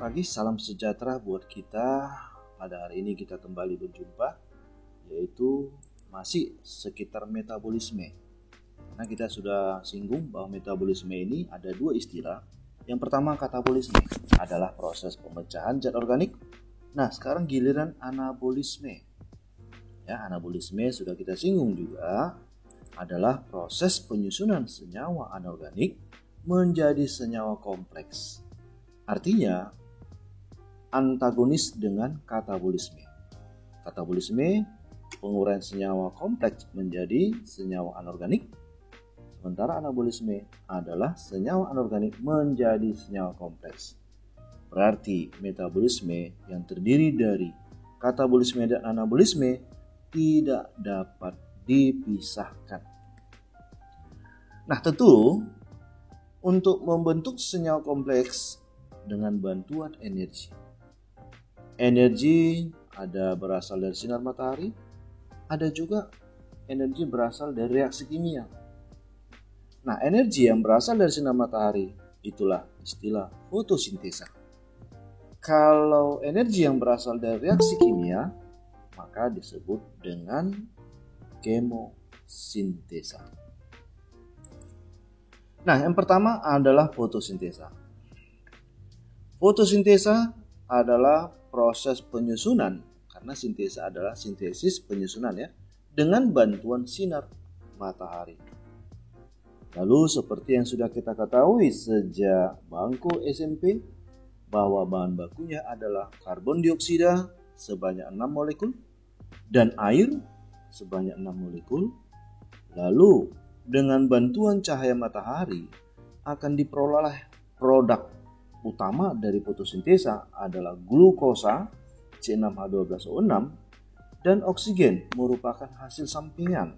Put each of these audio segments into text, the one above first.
pagi, salam sejahtera buat kita. Pada hari ini kita kembali berjumpa, yaitu masih sekitar metabolisme. Karena kita sudah singgung bahwa metabolisme ini ada dua istilah. Yang pertama katabolisme adalah proses pemecahan zat organik. Nah, sekarang giliran anabolisme. Ya, anabolisme sudah kita singgung juga, adalah proses penyusunan senyawa anorganik menjadi senyawa kompleks. Artinya antagonis dengan katabolisme. Katabolisme penguraian senyawa kompleks menjadi senyawa anorganik, sementara anabolisme adalah senyawa anorganik menjadi senyawa kompleks. Berarti metabolisme yang terdiri dari katabolisme dan anabolisme tidak dapat dipisahkan. Nah, tentu untuk membentuk senyawa kompleks dengan bantuan energi. Energi ada berasal dari sinar matahari, ada juga energi berasal dari reaksi kimia. Nah, energi yang berasal dari sinar matahari itulah istilah fotosintesa. Kalau energi yang berasal dari reaksi kimia, maka disebut dengan kemosintesa. Nah, yang pertama adalah fotosintesa. Fotosintesa adalah proses penyusunan, karena sintesa adalah sintesis penyusunan ya, dengan bantuan sinar matahari. Lalu seperti yang sudah kita ketahui sejak bangku SMP, bahwa bahan bakunya adalah karbon dioksida sebanyak 6 molekul dan air sebanyak 6 molekul. Lalu dengan bantuan cahaya matahari akan diperoleh produk utama dari fotosintesa adalah glukosa C6H12O6 dan oksigen merupakan hasil sampingan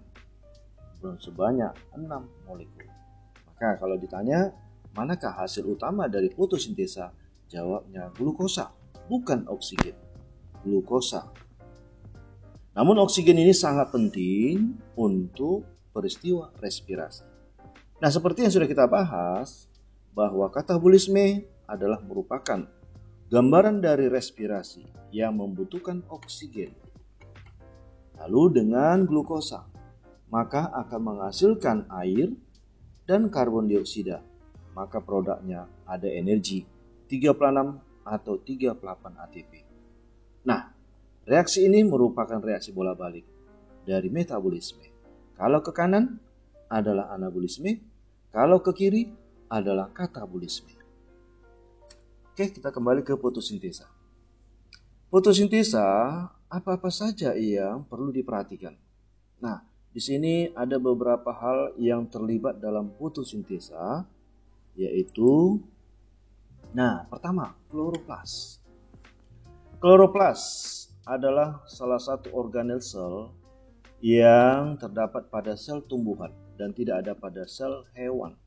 sebanyak 6 molekul. Maka kalau ditanya manakah hasil utama dari fotosintesa, jawabnya glukosa, bukan oksigen. Glukosa. Namun oksigen ini sangat penting untuk peristiwa respirasi. Nah, seperti yang sudah kita bahas, bahwa katabolisme adalah merupakan gambaran dari respirasi yang membutuhkan oksigen. Lalu dengan glukosa, maka akan menghasilkan air dan karbon dioksida. Maka produknya ada energi 36 atau 38 ATP. Nah, reaksi ini merupakan reaksi bola balik dari metabolisme. Kalau ke kanan adalah anabolisme, kalau ke kiri adalah katabolisme. Oke, kita kembali ke fotosintesa. Fotosintesa apa-apa saja yang perlu diperhatikan. Nah, di sini ada beberapa hal yang terlibat dalam fotosintesa, yaitu pertama, kloroplas. Kloroplas adalah salah satu organel sel yang terdapat pada sel tumbuhan dan tidak ada pada sel hewan.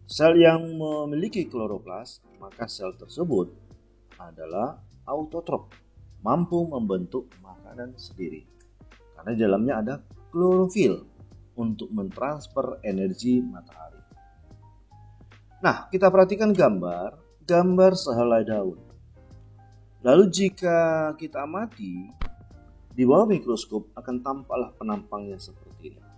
Sel yang memiliki kloroplas, maka sel tersebut adalah autotrof, mampu membentuk makanan sendiri. Karena di dalamnya ada klorofil untuk mentransfer energi matahari. Nah, kita perhatikan gambar sehelai daun. Lalu jika kita amati, di bawah mikroskop akan tampaklah penampangnya seperti ini.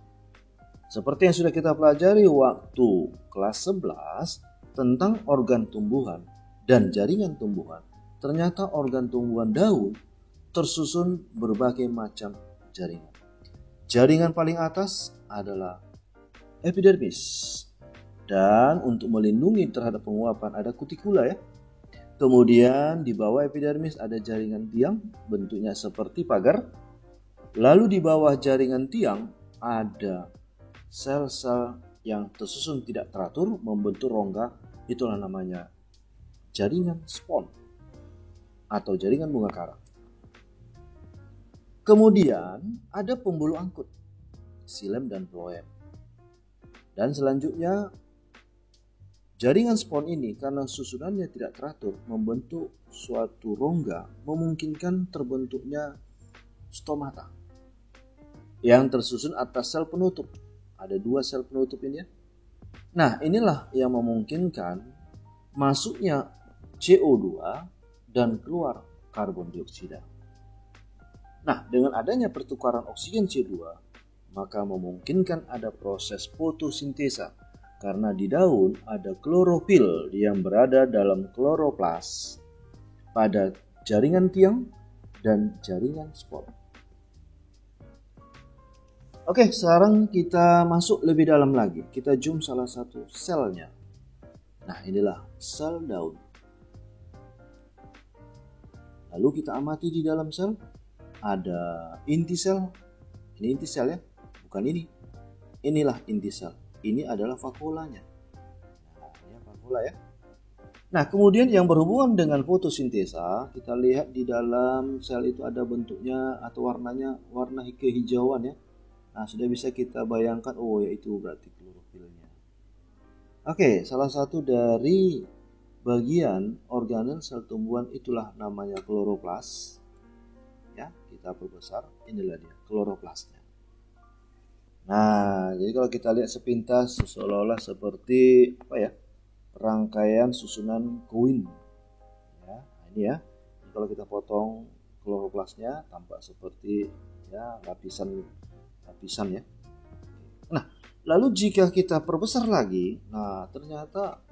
Seperti yang sudah kita pelajari waktu kelas 11 tentang organ tumbuhan dan jaringan tumbuhan, ternyata organ tumbuhan daun tersusun berbagai macam jaringan. Jaringan paling atas adalah epidermis, dan untuk melindungi terhadap penguapan ada kutikula ya. Kemudian di bawah epidermis ada jaringan tiang, bentuknya seperti pagar. Lalu di bawah jaringan tiang ada sel-sel yang tersusun tidak teratur membentuk rongga, itulah namanya jaringan spon atau jaringan bunga karang. Kemudian ada pembuluh angkut, xilem dan floem. Dan selanjutnya jaringan spon ini karena susunannya tidak teratur membentuk suatu rongga, memungkinkan terbentuknya stomata yang tersusun atas sel penutup. Ada 2 sel penutup ini ya. Nah, inilah yang memungkinkan masuknya CO2 dan keluar karbon dioksida. Nah, dengan adanya pertukaran oksigen CO2, maka memungkinkan ada proses fotosintesa karena di daun ada klorofil yang berada dalam kloroplas pada jaringan tiang dan jaringan spor. Oke, sekarang kita masuk lebih dalam lagi. Kita zoom salah satu selnya. Nah, inilah sel daun. Lalu kita amati di dalam sel ada inti sel. Ini inti sel ya, bukan ini. Inilah inti sel. Ini adalah vakulanya. Nah, ini vakula ya. Nah, kemudian yang berhubungan dengan fotosintesa, kita lihat di dalam sel itu ada bentuknya atau warnanya warna kehijauan ya. Nah, sudah bisa kita bayangkan, oh ya itu berarti klorofilnya. Oke, salah satu dari bagian organel sel tumbuhan itulah namanya kloroplas. Ya, kita perbesar, inilah dia kloroplasnya. Nah, jadi kalau kita lihat sepintas seolah-olah seperti apa ya? Rangkaian susunan koin. Ya, ini ya. Jadi kalau kita potong kloroplasnya tampak seperti ya lapisan ya. Nah, lalu jika kita perbesar lagi, nah ternyata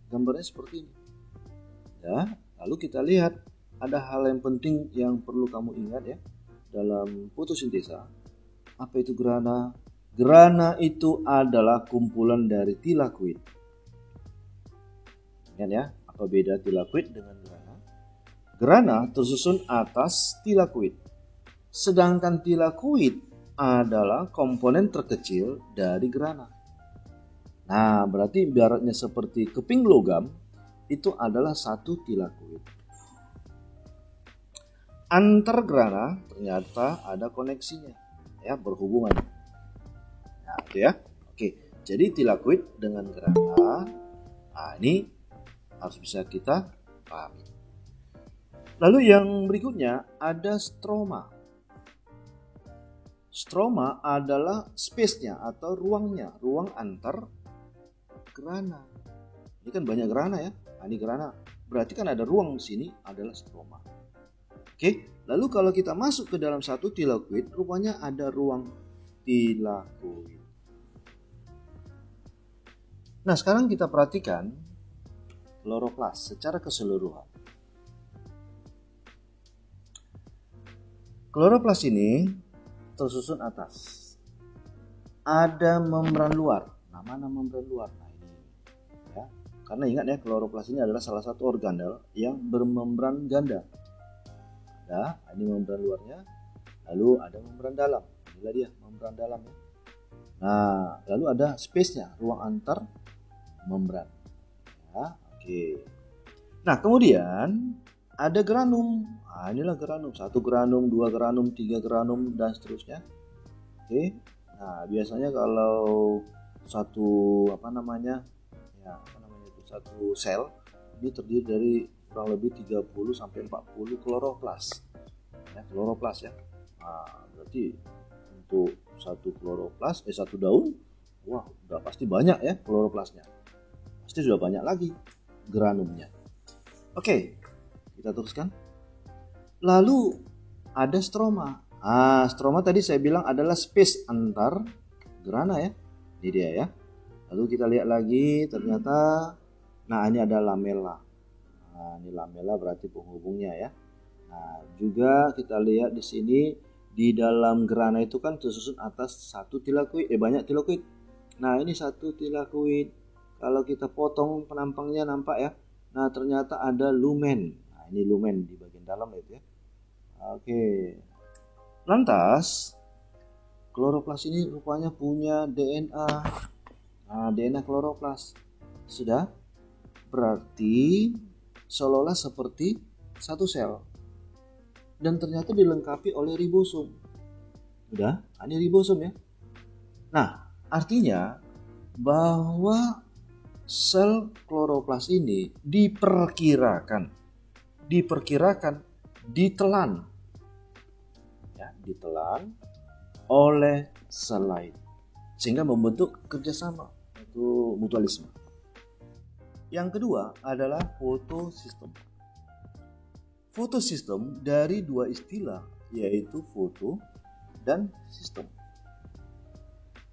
gambarnya seperti ini. Ya, lalu kita lihat ada hal yang penting yang perlu kamu ingat ya dalam fotosintesa. Apa itu grana? Grana itu adalah kumpulan dari tilakoid. Ingat ya, apa beda tilakoid dengan grana? Grana tersusun atas tilakoid. Sedangkan tilakoid adalah komponen terkecil dari grana. Nah, berarti ibaratnya seperti keping logam itu adalah satu tilakoid. Antar grana ternyata ada koneksinya, ya berhubungan. Nah, itu ya. Oke, jadi tilakoid dengan grana, nah ini harus bisa kita pahami. Lalu yang berikutnya ada stroma. Stroma adalah space-nya atau ruangnya, ruang antar grana. Ini kan banyak grana ya. Nah, ini grana. Berarti kan ada ruang di sini adalah stroma. Oke, lalu kalau kita masuk ke dalam satu tilakoid, rupanya ada ruang tilakoid. Nah, sekarang kita perhatikan kloroplas secara keseluruhan. Kloroplas ini tersusun atas. Ada membran luar. Nah, mana membran luar? Nah, ini ya. Karena ingat ya, kloroplas ini adalah salah satu organel yang bermembran ganda. Ada, ini membran luarnya. Lalu ada membran dalam. Inilah dia, membran dalam ya. Nah, lalu ada space-nya, ruang antar membran. Ya, oke. Nah, kemudian ada granum. Nah, inilah granum. 1 granum, 2 granum, 3 granum, dan seterusnya. Oke. Nah, biasanya kalau satu satu sel ini terdiri dari kurang lebih 30 sampai 40 kloroplas. Ya, kloroplas ya. Nah, berarti untuk satu daun, wah, udah pasti banyak ya kloroplasnya. Pasti sudah banyak lagi granumnya. Oke. Kita teruskan. Lalu ada stroma. Stroma tadi saya bilang adalah space antar grana ya. Ini dia ya. Lalu kita lihat lagi ternyata, nah ini ada lamella. Nah, ini lamella berarti penghubungnya ya. Nah, juga kita lihat di sini di dalam grana itu kan tersusun atas satu tilakoid, banyak tilakoid. Nah, ini satu tilakoid. Kalau kita potong penampangnya nampak ya. Nah, ternyata ada lumen. Ini lumen di bagian dalam itu ya. Oke. Lantas kloroplas ini rupanya punya DNA. Nah, DNA kloroplas. Sudah? Berarti seolah-olah seperti satu sel. Dan ternyata dilengkapi oleh ribosom. Udah? Ini ribosom ya. Nah, artinya bahwa sel kloroplas ini diperkirakan ditelan ya, ditelan oleh sel lain sehingga membentuk kerjasama, itu mutualisme. Yang kedua adalah fotosistem. Fotosistem dari dua istilah, yaitu foto dan sistem,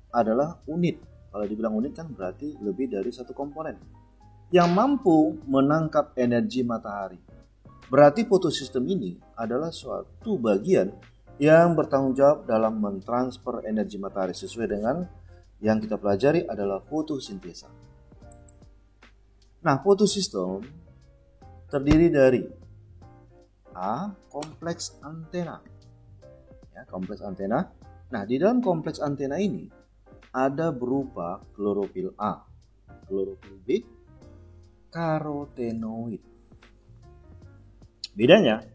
adalah unit. Kalau dibilang unit kan berarti lebih dari satu komponen yang mampu menangkap energi matahari. Berarti fotosistem ini adalah suatu bagian yang bertanggung jawab dalam mentransfer energi matahari sesuai dengan yang kita pelajari adalah fotosintesa. Nah, fotosistem terdiri dari kompleks antena. Ya, kompleks antena. Nah, di dalam kompleks antena ini ada berupa klorofil A, klorofil B, karotenoid. Bedanya,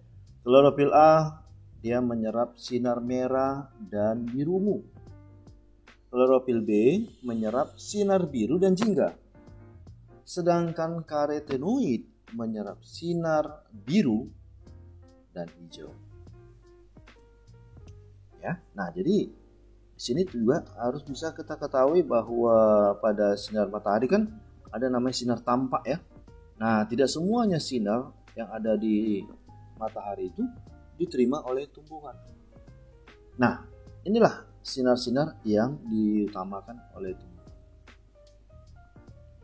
klorofil A dia menyerap sinar merah dan biru ungu. Klorofil B menyerap sinar biru dan jingga. Sedangkan karotenoid menyerap sinar biru dan hijau. Ya, nah jadi di sini juga harus bisa kita ketahui bahwa pada sinar matahari kan ada namanya sinar tampak ya. Nah, tidak semuanya sinar yang ada di matahari itu diterima oleh tumbuhan. Nah, inilah sinar-sinar yang diutamakan oleh tumbuhan.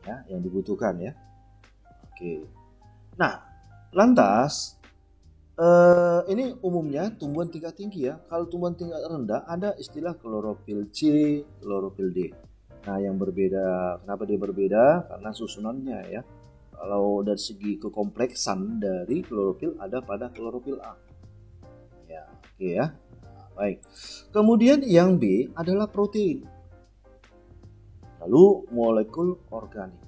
Ya, yang dibutuhkan ya. Oke. Nah, lantas ini umumnya tumbuhan tingkat tinggi ya. Kalau tumbuhan tingkat rendah ada istilah klorofil C, klorofil D. Nah, yang berbeda, kenapa dia berbeda? Karena susunannya ya. Kalau dari segi kekompleksan dari klorofil ada pada klorofil A. Ya, oke ya. Nah, baik. Kemudian yang B adalah protein. Lalu molekul organik.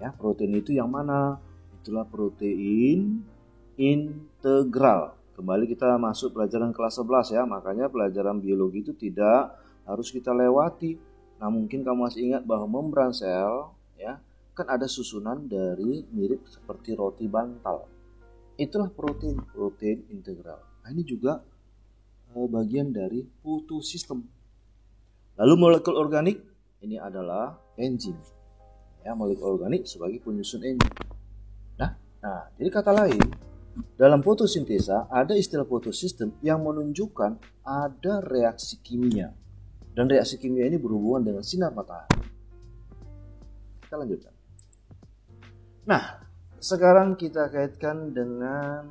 Ya, protein itu yang mana? Itulah protein integral. Kembali kita masuk pelajaran kelas 11 ya. Makanya pelajaran biologi itu tidak harus kita lewati. Nah, mungkin kamu masih ingat bahwa membran sel ya, kan ada susunan dari mirip seperti roti bantal. Itulah protein integral. Nah, ini juga bagian dari fotosistem. Lalu molekul organik ini adalah enzim. Ya, molekul organik sebagai penyusun enzim. Nah, jadi kata lain, dalam fotosintesa ada istilah fotosistem yang menunjukkan ada reaksi kimia. Dan reaksi kimia ini berhubungan dengan sinar matahari. Kita lanjutkan. Nah, sekarang kita kaitkan dengan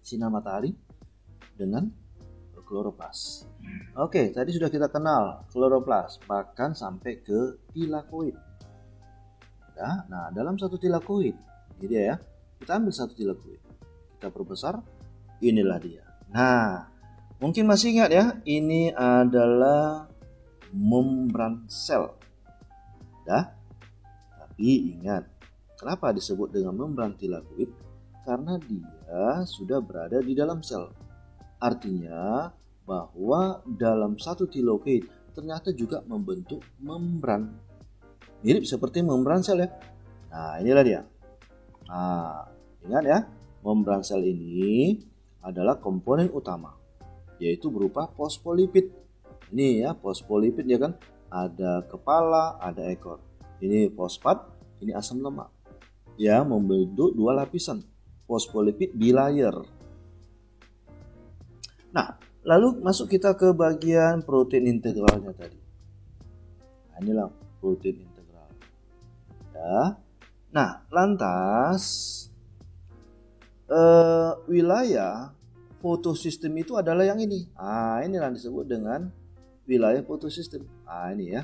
sinar matahari dengan kloroplas. Oke, tadi sudah kita kenal kloroplas, bahkan sampai ke tilakoid. Nah, dalam satu tilakoid, ini dia ya. Kita ambil satu tilakoid, kita perbesar, inilah dia. Nah, mungkin masih ingat ya, ini adalah membran sel. Tapi ingat, kenapa disebut dengan membran tilakoid? Karena dia sudah berada di dalam sel. Artinya bahwa dalam satu tilakoid ternyata juga membentuk membran. Mirip seperti membran sel ya. Nah, inilah dia. Nah, ingat ya, membran sel ini adalah komponen utama, yaitu berupa fosfolipid. Ini ya, fosfolipid ya kan, ada kepala, ada ekor. Ini fosfat, ini asam lemak. Ya, membentuk dua lapisan, fosfolipid bilayer. Nah, lalu masuk kita ke bagian protein integralnya tadi. Nah, inilah protein integral. Ya. Nah, lantas wilayah fotosistem itu adalah yang ini. Inilah disebut dengan wilayah fotosistem. Ini ya.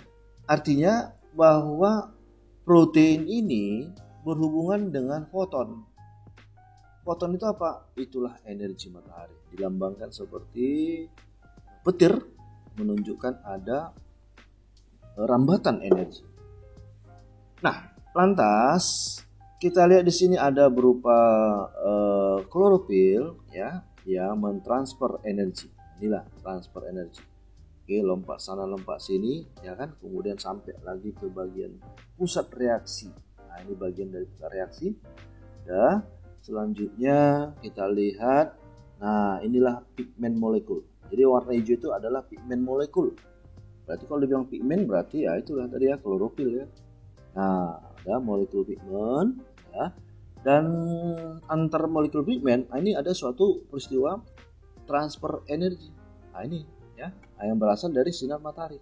Artinya bahwa protein ini berhubungan dengan foton. Foton itu apa? Itulah energi matahari. Dilambangkan seperti petir, menunjukkan ada rambatan energi. Nah, lantas kita lihat di sini ada berupa klorofil ya, yang mentransfer energi. Inilah transfer energi. Oke, lompat sana lompat sini ya kan, kemudian sampai lagi ke bagian pusat reaksi. Nah, ini bagian dari pusat reaksi. Selanjutnya kita lihat, nah inilah pigmen molekul. Jadi warna hijau itu adalah pigmen molekul. Berarti kalau dibilang pigmen berarti ya itulah tadi ya klorofil ya. Nah, ada molekul pigmen, ya. Dan antar molekul pigmen, ini ada suatu peristiwa transfer energi. Nah ini ya, yang berasal dari sinar matahari.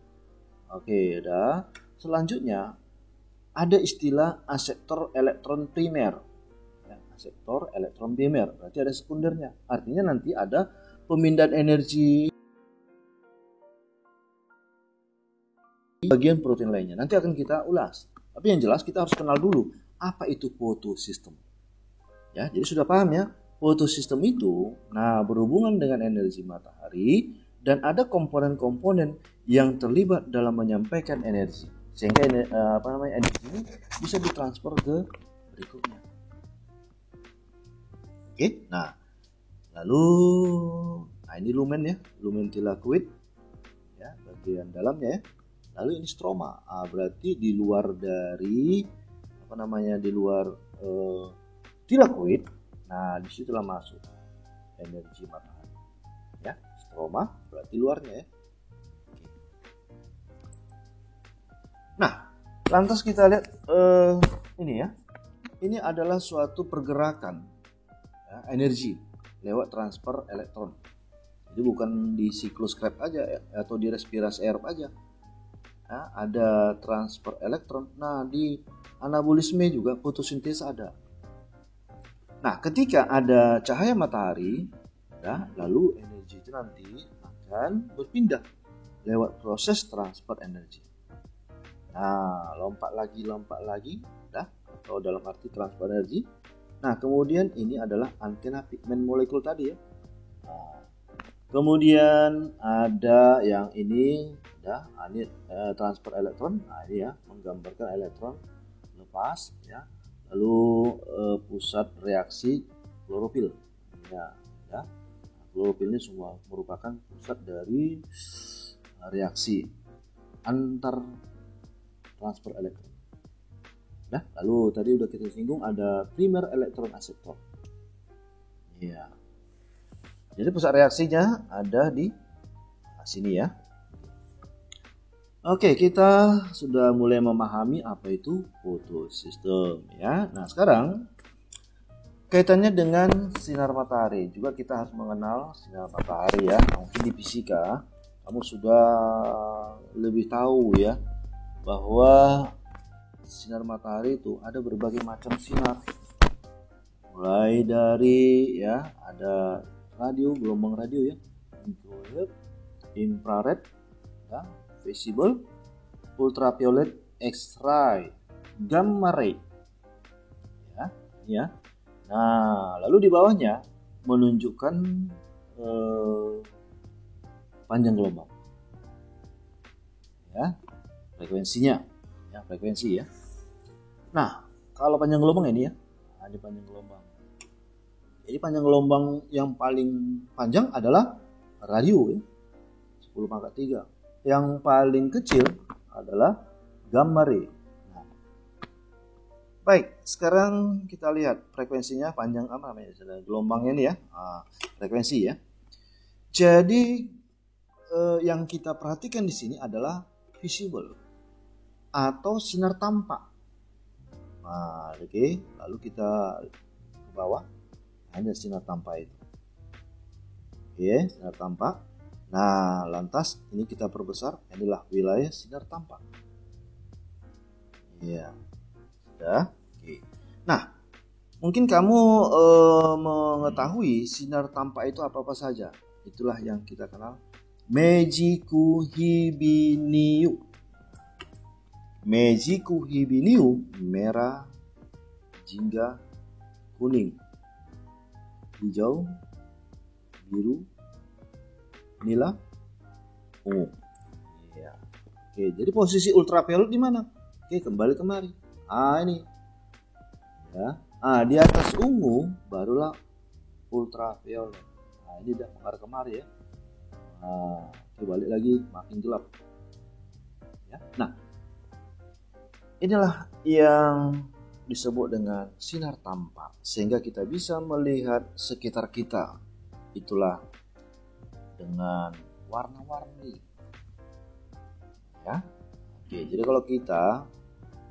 Oke, udah. Selanjutnya ada istilah aseptor elektron primer. Ya, aseptor elektron primer, berarti ada sekundernya. Artinya nanti ada pemindahan energi bagian protein lainnya. Nanti akan kita ulas. Tapi yang jelas kita harus kenal dulu apa itu photosystem. Ya, jadi sudah paham ya, photosystem itu berhubungan dengan energi matahari dan ada komponen-komponen yang terlibat dalam menyampaikan energi. Sehingga energi ini bisa ditransfer ke berikutnya. Oke, lalu ini lumen ya, lumen tilakoid ya, bagian dalamnya ya. Lalu ini stroma, berarti di luar dari di luar tilakoid. Nah, disitulah masuk energi matahari. Ya, stroma berarti luarnya ya. Oke. Nah, lantas kita lihat ini ya. Ini adalah suatu pergerakan ya, energi lewat transfer elektron. Jadi bukan di siklus Krebs aja ya, atau di respirasi aerob aja. Ya, ada transfer elektron. Nah, di anabolisme juga fotosintesa ada. Nah, ketika ada cahaya matahari, ya, lalu energi itu nanti akan berpindah lewat proses transfer energi. Nah, lompat lagi, ya, atau dalam arti transfer energi. Nah, kemudian ini adalah antena pigmen molekul tadi ya. Nah, kemudian ada yang ini, ya, ini transfer elektron. Nah, ini ya, menggambarkan elektron lepas, ya. Lalu pusat reaksi klorofil. Ya. Klorofil ini semua merupakan pusat dari reaksi antar transfer elektron. Nah, lalu tadi udah kita singgung ada primer elektron aseptor. Ya. Jadi pusat reaksinya ada di sini ya. Oke, kita sudah mulai memahami apa itu photosystem ya. Nah, sekarang kaitannya dengan sinar matahari. Juga kita harus mengenal sinar matahari ya. Mungkin di fisika kamu sudah lebih tahu ya bahwa sinar matahari itu ada berbagai macam sinar. Mulai dari ya ada radio, gelombang radio ya, infrared ya, visible, ultraviolet, X-ray, gamma ray. Ya. Nah, lalu di bawahnya menunjukkan panjang gelombang. Ya, frekuensinya. Ya, frekuensi ya. Nah, kalau panjang gelombang ini ya, ini panjang gelombang. Jadi panjang gelombang yang paling panjang adalah radio ya, 10⁻³ Yang paling kecil adalah gamma ray. Nah, baik, sekarang kita lihat frekuensinya panjang apa namanya? Gelombangnya ini ya, frekuensi ya. Jadi yang kita perhatikan di sini adalah visible atau sinar tampak. Nah, oke, lalu kita ke bawah, hanya sinar tampak itu. Oke, sinar tampak. Nah, lantas ini kita perbesar, inilah wilayah sinar tampak. Ya, sudah. Oke. Nah, mungkin kamu mengetahui sinar tampak itu apa saja. Itulah yang kita kenal Meiji Hibiniu. Meiji Hibiniu merah, jingga, kuning, hijau, biru, nila, ungu. Ya. Oke, jadi posisi ultraviolet di mana? Oke, kembali kemari. Ini. Ya. Di atas ungu barulah ultraviolet. Ini udah mengarah kemari ya. Oke, balik lagi makin gelap. Ya. Nah, inilah yang disebut dengan sinar tampak, sehingga kita bisa melihat sekitar kita. Itulah dengan warna-warni ya. Oke, jadi kalau kita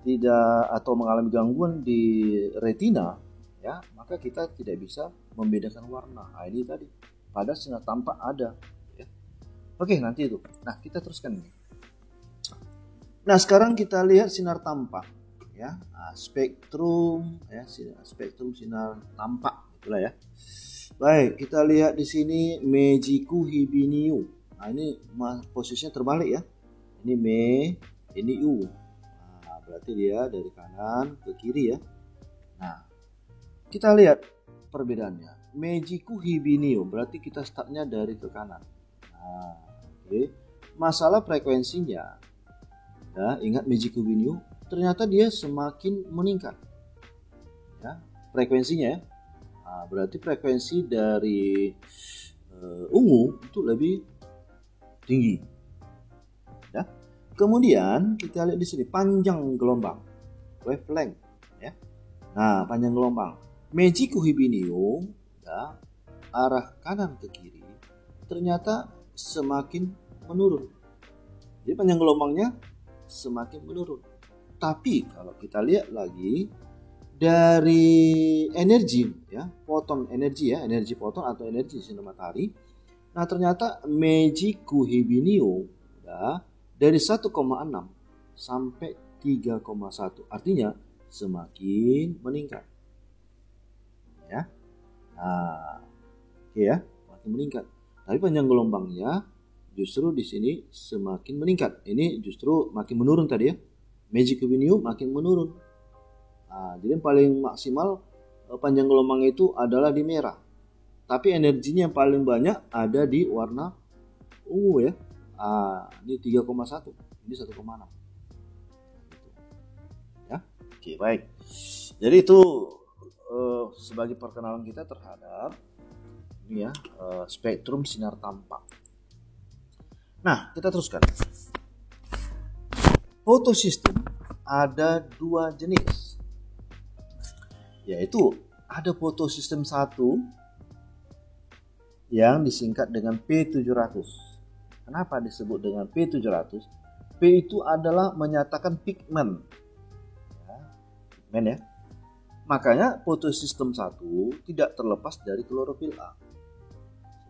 tidak atau mengalami gangguan di retina, ya, maka kita tidak bisa membedakan warna. Nah, ini tadi pada sinar tampak ada, ya. Oke, nanti itu. Nah, kita teruskan ini. Nah, sekarang kita lihat sinar tampak, ya. Nah, spektrum, ya, spektrum sinar tampak, itulah ya. Baik, kita lihat di sini Meiji-ku Hibiniu. Nah, ini posisinya terbalik ya. Ini Me, ini U. Nah, berarti dia dari kanan ke kiri ya. Nah, kita lihat perbedaannya. Meiji-ku Hibiniu berarti kita startnya dari ke kanan. Nah, oke. Masalah frekuensinya, ya, ingat Meiji-ku Hibiniu ternyata dia semakin meningkat, ya, frekuensinya ya. Nah, berarti frekuensi dari ungu itu lebih tinggi, ya. Kemudian kita lihat di sini panjang gelombang, wavelength, ya. Nah, panjang gelombang Meiji-ku Hibiniu, ya, arah kanan ke kiri ternyata semakin menurun. Jadi panjang gelombangnya semakin menurun. Tapi kalau kita lihat lagi dari energi, ya, foton energi, ya, energi foton atau energi sinar matahari. Nah, ternyata Meiji-ku Hibiniu, ya, dari 1,6 sampai 3,1, artinya semakin meningkat, ya. Nah, oke ya, semakin meningkat. Tapi panjang gelombangnya justru di sini semakin meningkat. Ini justru makin menurun tadi ya. Meiji-ku Hibiniu makin menurun. Nah, jadi yang paling maksimal panjang gelombang itu adalah di merah. Tapi energinya yang paling banyak ada di warna ungu ya. Ini 3,1, ini 1,6. Ya. Oke, baik. Jadi itu sebagai perkenalan kita terhadap ini ya, spektrum sinar tampak. Nah, kita teruskan. Fotosistem ada 2 jenis. Yaitu ada fotosistem 1 yang disingkat dengan P700. Kenapa disebut dengan P700? P itu adalah menyatakan pigmen, ya, pigmen ya. Makanya fotosistem 1 tidak terlepas dari klorofil A.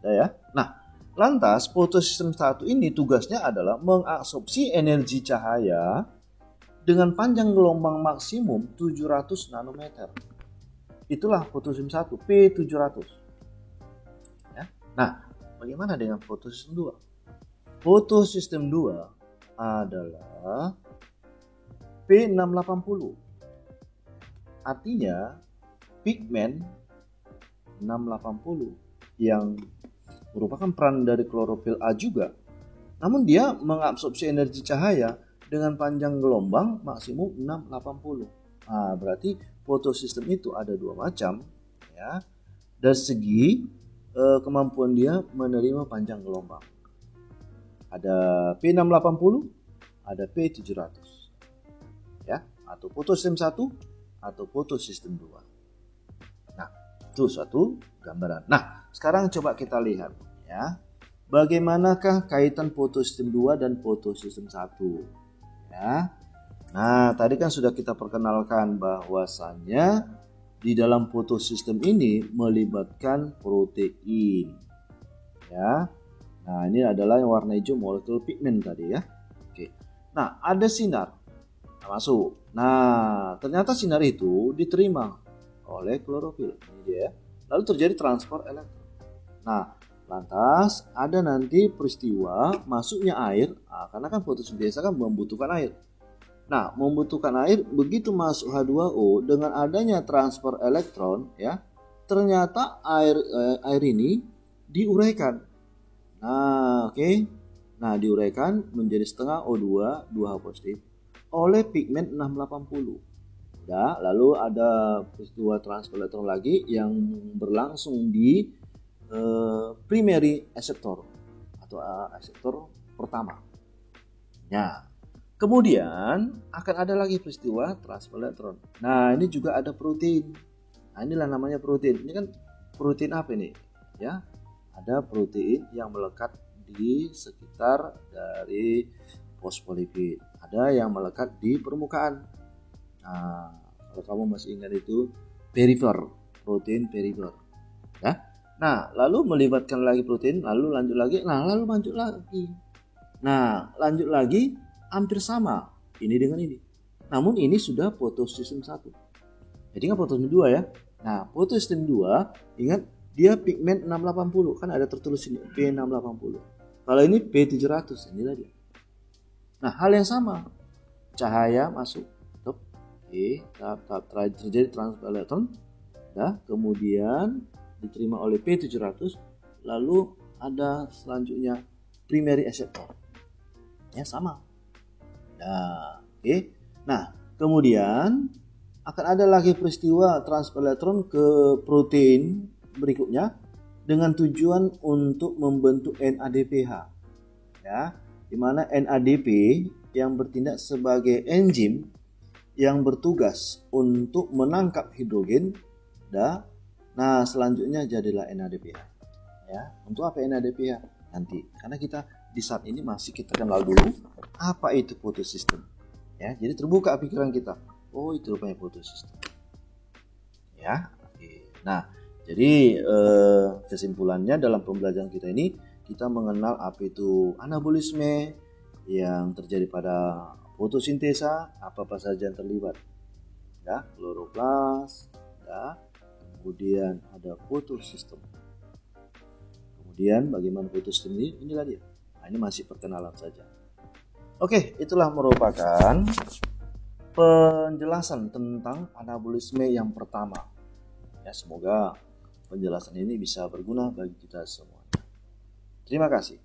Sudah ya. Nah, lantas fotosistem 1 ini tugasnya adalah mengabsorpsi energi cahaya dengan panjang gelombang maksimum 700 nanometer. Itulah fotosistem 1, P700. Ya. Nah, bagaimana dengan fotosistem 2? Fotosistem 2 adalah P680. Artinya pigmen 680 yang merupakan peran dari klorofil A juga. Namun dia mengabsorpsi energi cahaya dengan panjang gelombang maksimum 680. Nah, berarti fotosistem itu ada 2 macam, ya. Dari segi kemampuan dia menerima panjang gelombang. Ada P680, ada P700. Ya, atau fotosistem 1 atau fotosistem 2. Nah, itu suatu gambaran. Nah, sekarang coba kita lihat ya. Bagaimanakah kaitan fotosistem 2 dan fotosistem 1? Ya. Nah, tadi kan sudah kita perkenalkan bahwasannya di dalam fotosistem ini melibatkan protein. Ya. Nah, ini adalah yang warna hijau molekul pigmen tadi ya. Oke. Nah, ada sinar masuk. Nah, ternyata sinar itu diterima oleh klorofil. Ini dia. Lalu terjadi transfer elektron. Nah, lantas ada nanti peristiwa masuknya air. Nah, karena kan fotosintesa kan membutuhkan air. Nah, membutuhkan air, begitu masuk H2O dengan adanya transfer elektron ya, ternyata air ini diuraikan. Nah, oke. Nah, diuraikan menjadi setengah O2, 2H positif oleh pigmen 680. Ya, lalu ada peristiwa transfer elektron lagi yang berlangsung di primary acceptor atau acceptor pertama. Ya. Kemudian akan ada lagi peristiwa transfer elektron. Nah, ini juga ada protein. Nah, inilah namanya protein. Ini kan protein apa ini? Ya, ada protein yang melekat di sekitar dari fosfolipid. Ada yang melekat di permukaan. Nah, kalau kamu masih ingat itu perifer, protein perifer. Ya. Nah, lalu melibatkan lagi protein, lalu lanjut lagi, lalu lanjut lagi. Nah, lanjut lagi hampir sama ini dengan ini. Namun ini sudah fotosistem 1. Jadi kan fotosistem 2 ya. Nah, fotosistem 2 ingat dia pigmen 680, kan ada tertulis ini P680. Kalau ini P700, inilah dia. Nah, hal yang sama. Cahaya masuk, tahap terjadi transfer elektron, kemudian diterima oleh P700, lalu ada selanjutnya primary acceptor. Ya, sama. Nah, Nah, kemudian akan ada lagi peristiwa transfer elektron ke protein berikutnya dengan tujuan untuk membentuk NADPH. Ya, di mana NADP yang bertindak sebagai enzim yang bertugas untuk menangkap hidrogen. Nah, selanjutnya jadilah NADPH. Ya, untuk apa NADPH? Nanti, karena kita di saat ini masih kita kenal dulu apa itu fotosistem. Ya, jadi terbuka pikiran kita. Oh, itu rupanya fotosistem. Ya, nah, jadi kesimpulannya dalam pembelajaran kita ini kita mengenal apa itu anabolisme yang terjadi pada fotosintesa, apa saja yang terlibat. Ya, kloroplas, kemudian ada fotosistem. Kemudian bagaimana fotosistem ini? Inilah dia. Nah, ini masih perkenalan saja. Oke, itulah merupakan penjelasan tentang anabolisme yang pertama. Ya, semoga penjelasan ini bisa berguna bagi kita semua. Terima kasih.